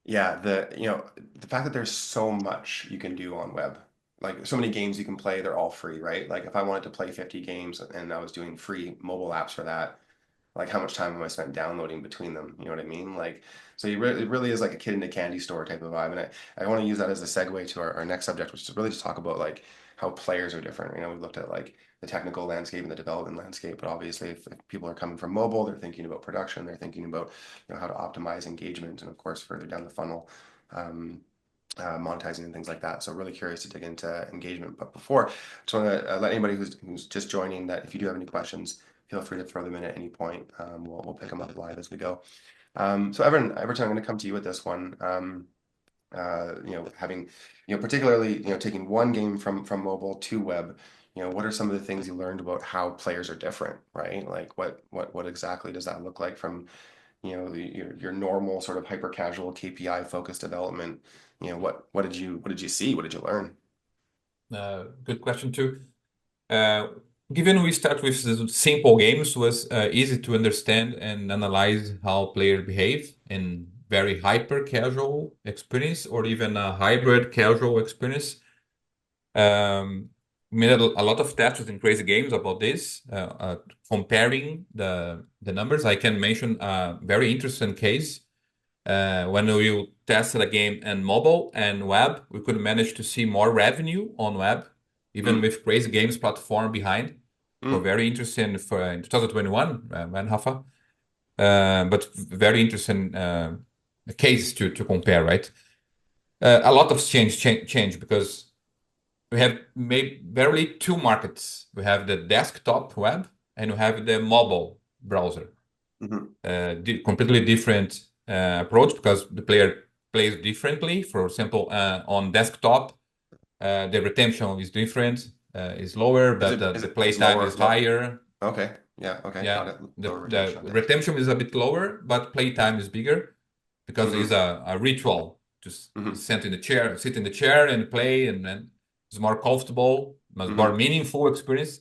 Yeah, the fact that there's so much you can do on web, like so many games you can play, they're all free, right? Like if I wanted to play 50 games and I was doing free mobile apps for that, like how much time am I spent downloading between them? You know what I mean? Like, so it really is like a kid in a candy store type of vibe. And I want to use that as a segue to our next subject, which is really just talk about like how players are different. You know, we looked at like the technical landscape and the development landscape, but obviously if people are coming from mobile, they're thinking about production, they're thinking about, how to optimize engagement, and of course, further down the funnel, um, monetizing and things like that. So really curious to dig into engagement. But before, just want to let anybody who's just joining that if you do have any questions, feel free to throw them in at any point. We'll pick them up live as we go. So Everton, I'm going to come to you with this one. Having, particularly, taking one game from mobile to web, what are some of the things you learned about how players are different, right? Like what exactly does that look like from, your normal sort of hyper casual KPI focused development? What did you see? What did you learn? Good question too. Uh, Given we start with the simple games, was easy to understand and analyze how players behave in very hyper casual experience or even a hybrid casual experience. Um, we made a lot of tests in CrazyGames about this, comparing the numbers. I can mention a very interesting case. When we tested a game in mobile and web, we could manage to see more revenue on web, even Mm, with CrazyGames platform behind. So mm, very interesting for in 2021, man, Rafa. But very interesting case to compare, right? A lot of change because we have made barely two markets. We have the desktop web and we have the mobile browser. mhm, Completely different approach because the player plays differently. For example, on desktop, the retention is different, is lower, Is but it is the it play it's time lower? is higher. Okay. Yeah. Okay. Got Yeah, it. Lower the retention on desktop. retention is a bit lower, but play time is bigger because it's Mm-hmm. a ritual. Just Mm-hmm. sit in the chair and play, and then it's more comfortable, much more Mm-hmm. meaningful experience.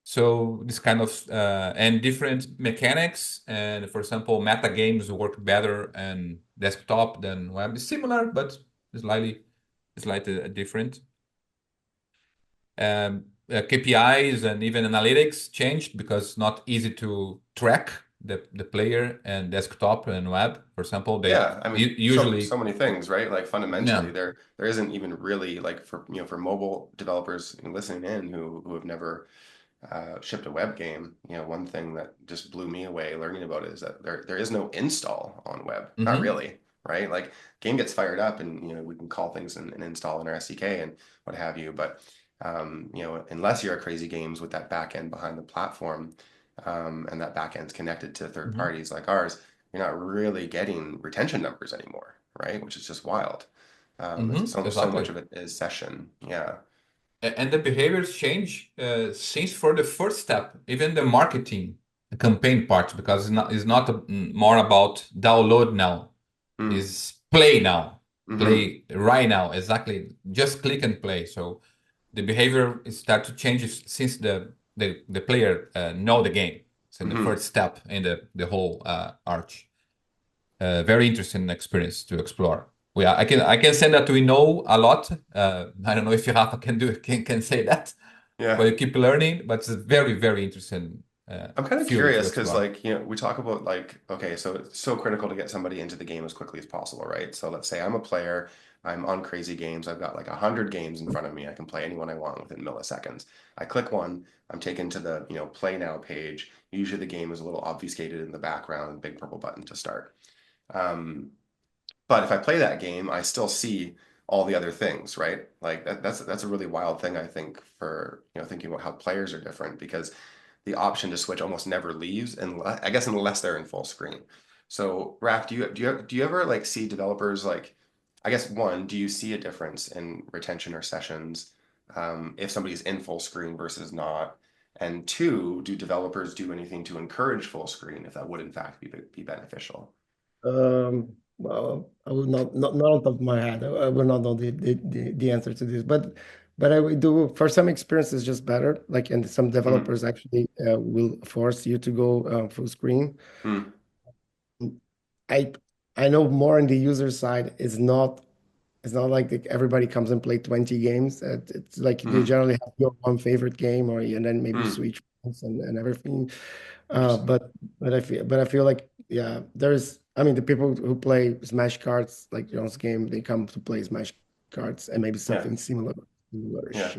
So this kind of and different mechanics, and for example, meta games work better and desktop than web. It's similar, but slightly different. KPIs and even analytics changed because it's not easy to track the player and desktop and web. For example, they Yeah, I mean, so usually many things, right? Like fundamentally, yeah. there isn't even really like for mobile developers listening in who have never shipped a web game. One thing that just blew me away learning about it is that there is no install on web. Not Hmm. really, right? Like game gets fired up and we can call things and install in our SDK and what have you. But unless you're a Crazy Games with that back end behind the platform, and that back end's connected to third Hmm. parties like ours, you're not really getting retention numbers anymore, right? Which is just wild. Hmm. So much Exactly. of it is session. Yeah. And the behaviors change since for the first step, even the marketing the campaign part, because it's not more about download now, Mm. is play now, Mm-hmm. play right now, exactly. Just click and play. So the behavior is start to change since the player know the game. It's in the Mm-hmm. first step in the whole arch. Very interesting experience to explore. I can say that we know a lot. I don't know if Rafa can say that, but Yeah. you keep learning. But it's a very interesting I'm kind of field to curious because, explore. like, we talk about, like, okay, so it's so critical to get somebody into the game as quickly as possible, right? So let's say I'm a player, I'm on Crazy Games, I've got like 100 games in front of me, I can play anyone I want within milliseconds. I click one, I'm taken to the, play now page. Usually the game is a little obfuscated in the background, big purple button to start. Um, but if I play that game, I still see all the other things, right? Like that's a really wild thing, I think, for thinking about how players are different because the option to switch almost never leaves, and I guess unless they're in full screen. So, Raf, do you ever like see developers like, I guess one, do you see a difference in retention or sessions if somebody's in full screen versus not? And two, do developers do anything to encourage full screen if that would in fact be beneficial? Well, I will not on top of my head. I will not know the answer to this, but I will do for some experiences just better. Like, and some Mm, developers actually will force you to go full screen. mm, I I know more on the user side. It's not like everybody comes and play 20 games. It's like you Hmm. generally have your one favorite game, or and then maybe Hmm. switch and everything. Uh, Interesting. but I feel like, yeah, there's, I mean, the people who play Smash Cards, like John's game, they come to play Smash Cards and maybe Yeah. something similar. Yeah.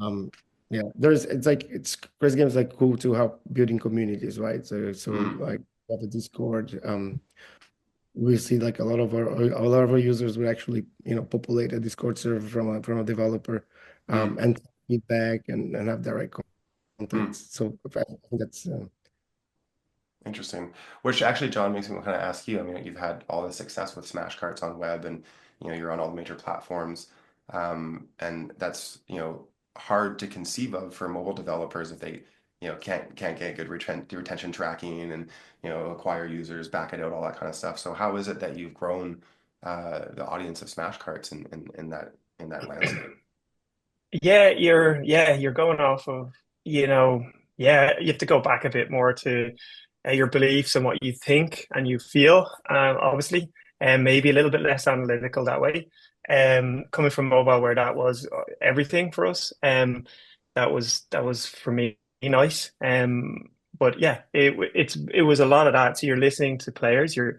Um, yeah, it's like it's Crazy Games like cool to help building communities, right? So Hmm. like we have a Discord. We see like a lot of our users will actually, populate a Discord server from a developer, Hmm. and feedback and have direct Hmm. contacts. So I think that's Interesting. Which actually, John, makes me kind of ask you. I mean, you've had all this success with Smash Carts on web, and you're on all the major platforms, and that's hard to conceive of for mobile developers if they can't get good retention tracking and acquire users, back it out, all that kind of stuff. So how is it that you've grown the audience of Smash Carts in that landscape? You're going off of, you have to go back a bit more to your beliefs and what you think and you feel, obviously, and maybe a little bit less analytical that way. Coming from mobile, where that was everything for us, that was for me nice. But yeah, it was a lot of that. So you're listening to players, you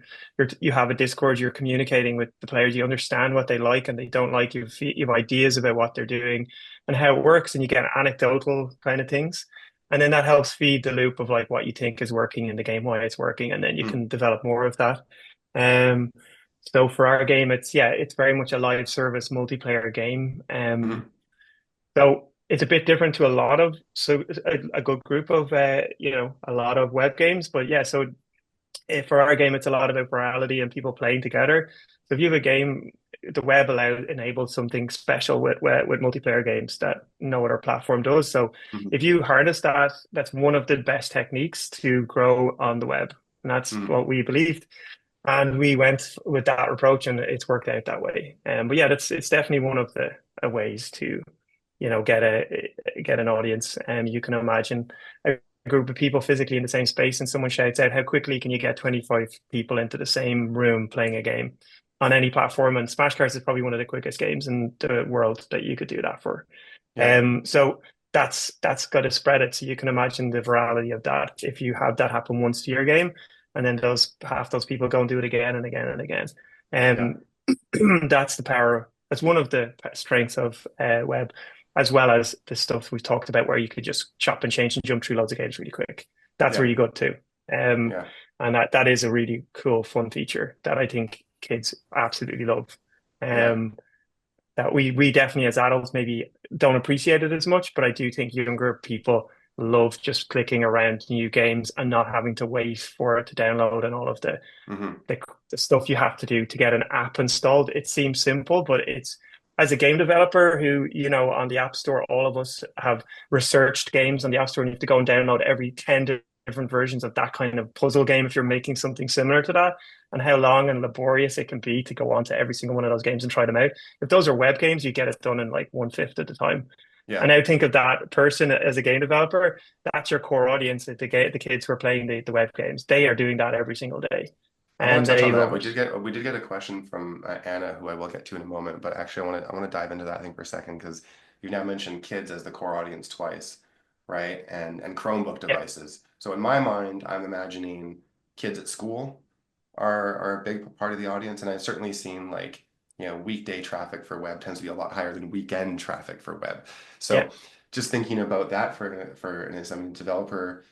have a Discord, you're communicating with the players, you understand what they like and they don't like, you have ideas about what they're doing and how it works, and you get anecdotal kind of things. And then that helps feed the loop of like what you think is working in the game, why it's working, and then you Hmm. can develop more of that. Um, so for our game, it's very much a live service multiplayer game. Hmm. So it's a bit different to a lot of a good group of a lot of web games. But yeah, so for our game, it's a lot about virality and people playing together. So if you have a game, the web enables something special with multiplayer games that no other platform does. So Hmm. if you harness that, that's one of the best techniques to grow on the web, and that's Hmm. what we believed. And we went with that approach, and it's worked out that way. But yeah, it's definitely one of the ways to get an audience. And you can imagine a group of people physically in the same space, and someone shouts out, how quickly can you get 25 people into the same room playing a game on any platform? And Smash Cards is probably one of the quickest games in the world that you could do that for. Yeah. So that's got to spread it. So you can imagine the virality of that if you have that happen once to your game, and then half those people go and do it again and again and again. Yeah. That's the power. That's one of the strengths of web, as well as the stuff we've talked about, where you could just chop and change and jump through loads of games really quick. That's Yeah. really good too. Um, Yeah. and that is a really cool, fun feature that I think kids absolutely love. Yeah. Um, that we definitely as adults maybe don't appreciate it as much, but I do think younger people love just clicking around new games and not having to wait for it to download and all of Hmm. the, the stuff you have to do to get an app installed. It seems simple, but it's, as a game developer who, on the App Store, all of us have researched games on the App Store, and you have to go and download every 10 different versions of that kind of puzzle game if you're making something similar to that, and how long and laborious it can be to go on to every single one of those games and try them out. If those are web games, you get it done in like 1/5 of the time. And Yeah. I think of that person as a game developer, that's your core audience, the kids who are playing the web games. They are doing that every single day, I want and to touch they on that. love We it. did get a question from Anna, who I will get to in a moment. But actually, I want to dive into that thing for a second because you now mentioned kids as the core audience twice, right? And Chromebook Yeah, devices. So in my mind, I'm imagining kids at school are a big part of the audience, and I've certainly seen like weekday traffic for web tends to be a lot higher than weekend traffic for web. yeah, So just thinking about that as a developer,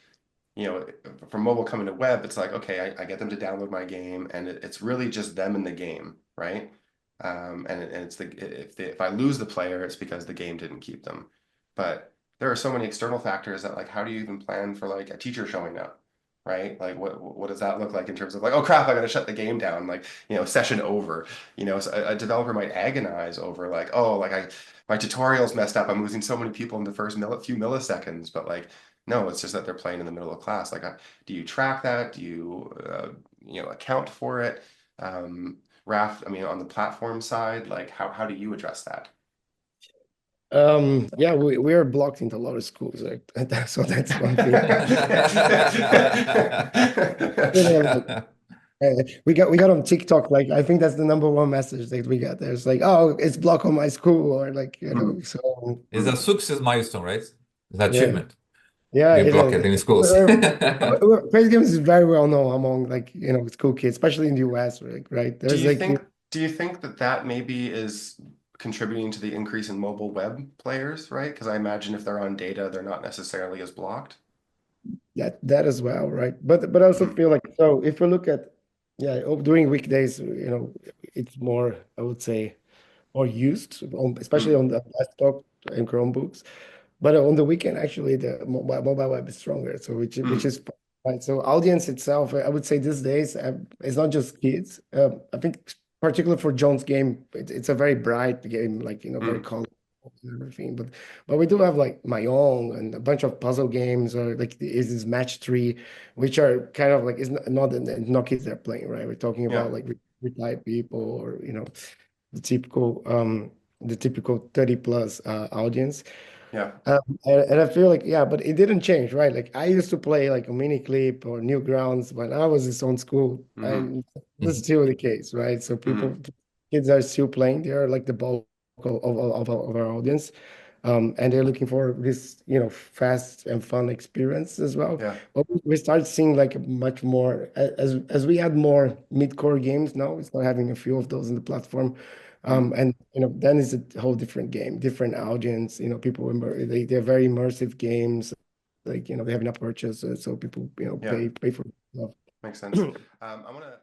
from mobile coming to web, it's like, okay, I get them to download my game, and it's really just them in the game, right? And it's if I lose the player, it's because the game didn't keep them. But there are so many external factors that, like, how do you even plan for like a teacher showing up, right? Like, what does that look like in terms of like, oh crap, I gotta shut the game down, like, session over. So a developer might agonize over like, oh, like my tutorial's messed up, I'm losing so many people in the first few milliseconds, but like, no, it's just that they're playing in the middle of class. Like, do you track that? Do you, account for it? Raf, I mean, on the platform side, like, how do you address that? yeah, we are blocked into a lot of schools, right? So that's one thing. We got on TikTok, like I think that's the number one message that we got. There's like, oh, it's blocked on my school, or like, you know, so It's a success milestone, right? It's an yeah, achievement. yeah, Get it blocked is. in schools. CrazyGames is very well known among like, you know, school kids, especially in the US, right? Do There's you like, think do you think that that maybe is contributing to the increase in mobile web players, right? Because I imagine if they're on data, they're not necessarily as blocked. that as well, right? But I also Mhm. feel like, so if we look at, yeah, during weekdays, you know, it's more, I would say, more used, especially Mm. on the desktop and Chromebooks. But on the weekend, actually, the mobile web is stronger. So which Mm. is right. So audience itself, I would say these days, it's not just kids. I think particularly for John's game, it's a very bright game, like, you know, very Mm. colorful and everything. But we do have like Mahjong and a bunch of puzzle games, or like is this Match 3, which are kind of like, it's not kids that are playing, right? We're talking Yeah. about like retired people, or, you know, the typical 30 plus audience. Yeah. And I feel like, yeah, but it didn't change, right? Like I used to play like a mini clip or Newgrounds when I was in on school, Hmm. and this is still the case, right? So Hmm. kids are still playing. They are like the bulk of our audience, and they're looking for this, you know, fast and fun experience as well. Yeah. But we start seeing like much more as we add more mid-core games now. We start having a few of those in the platform. Mm. And you know, then it's a whole different game, different audience. You know, people they're very immersive games. Like, you know, they have enough purchase, so people, you know, Yeah. pay for stuff. Makes sense. I want to